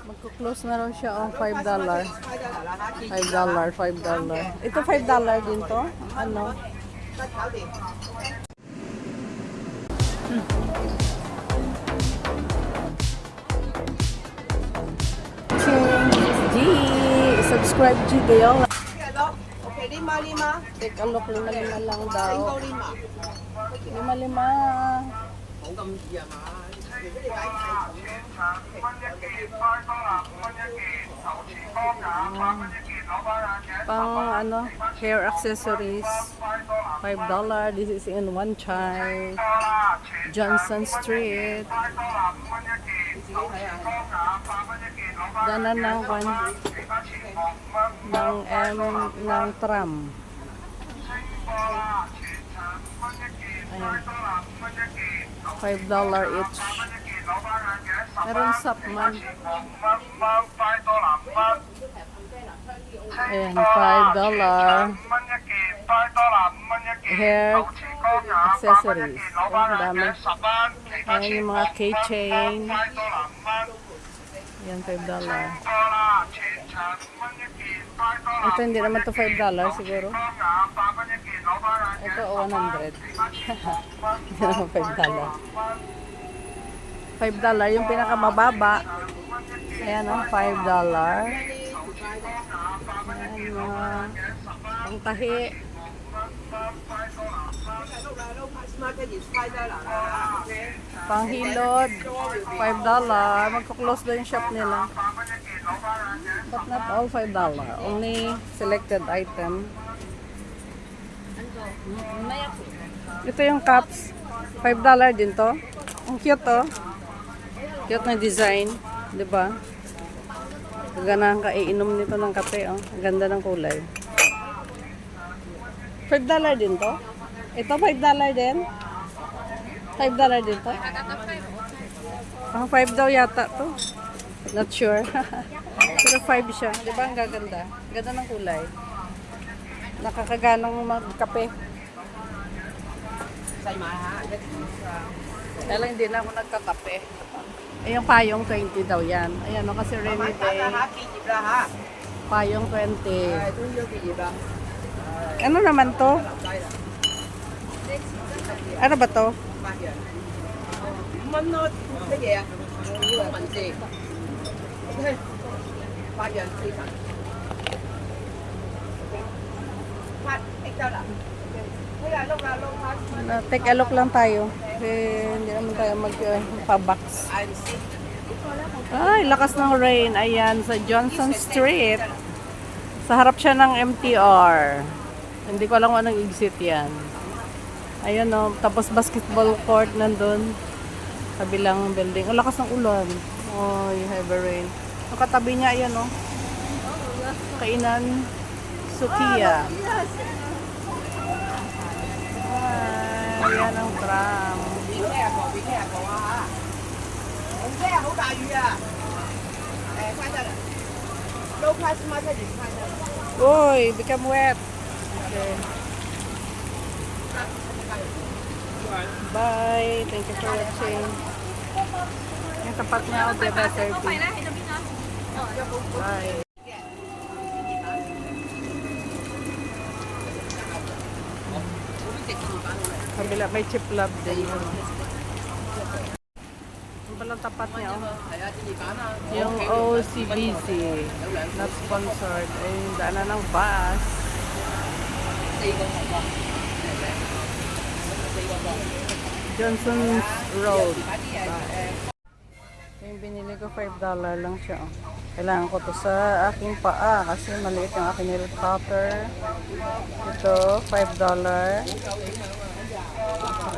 Magko-close na raw siya oh, $5. $5, $5. Ito $5 din to? Ano? G, subscribe G Gayola. Okay, lima. Take a look, 5 lang daw. 5. Pang ano, hair accessories, $5. This is in One Chai, Johnson Street. Danan ng ng tram. Ayan. $5 each. Meron sapman. Ayan, $5. Hair accessories. Ayan, dami. Ayan yung mga keychain. Ayan, $5. Ito hindi naman to $5 siguro. Ito 100. Hindi naman $5. $5 yung pinakamababa. Ayan o, $5. Ayan mga pangtahi. Panghilod, $5. Magko-close daw yung shop nila. But not all $5. Only selected item. Ito yung cups. $5 din to. Ang cute to. Cute na design. Diba? Ganahan ka iinom nito ng kape. Oh. Ganda ng kulay. $5 din to. Ito $5 din. $5 din to. Ah, 5 daw yata to. Not sure. Pero 5 siya. Di ba ang gaganda? Ganda ng kulay. Nakakaganang magkape. Kaya lang hindi na ako nagkakape. Eh, yung payong 20 daw yan. Ayan o, kasi rainy day. Payong 20. Ano naman to? Ano ba to? Take a look lang tayo. Hindi naman tayo magpa-box. Ay, lakas ng rain. Ayan, sa Johnson Street. Sa harap siya ng MTR. Hindi ko alam kung anong exit yan. Ayan o, tapos basketball court nandun. Kabilang building. Ang lakas ng ulan. Oh, heavy rain. Ang katabi niya, ayan o. Kainan Sukiya. Ayan ang tram. Uy, become wet. Okay. Bye. Thank you for watching. Yung tapat niya ako, diba, 30. Bye. Kabila, may chip lab din. Ang palang tapat niya, oh. Yung OCBC. Not sponsored. Ay, daanan ng bus. Johnson's Road. Yung binili ko, $5 lang siya. Oh. Kailangan ko to sa aking paa kasi maliit yung aking nail cutter. Ito, $5.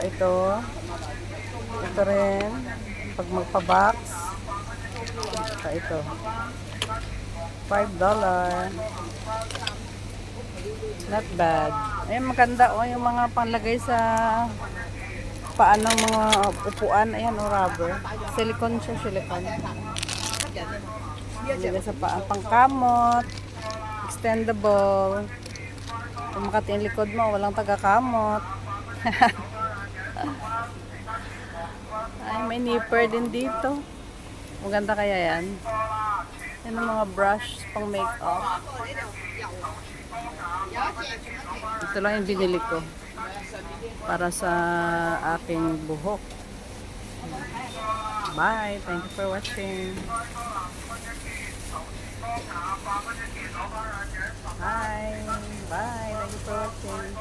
Ito. Ito rin. Pag magpa-box. Ito. $5. Not bad. Ayan, maganda o yung mga panglagay sa paan ng mga upuan. Ayan o, rubber. Silicone siya, silicone. Lagay sa paan. Pangkamot. Extendable. Kung makati yung likod mo, walang taga-kamot. Ay, may nipper din dito. Maganda kaya yan. Yan ang mga brush pang makeup. Ito lang yung binili ko para sa aking buhok. Bye. Thank you for watching. Bye. Bye. Thank you for watching.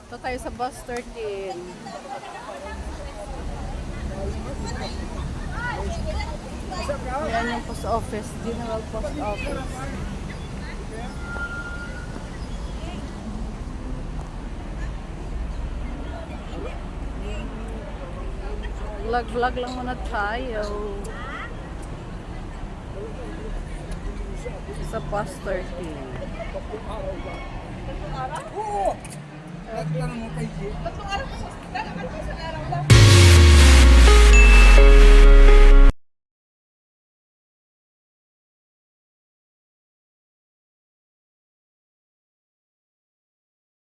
Ito tayo sa bus 13. Yan yung post office, General Post Office. Vlog lang muna tayo. Sa bus 13. Oo! Tatlong araw mo kay G. Tatlong araw mo sa ospital. Ang sa araw lang.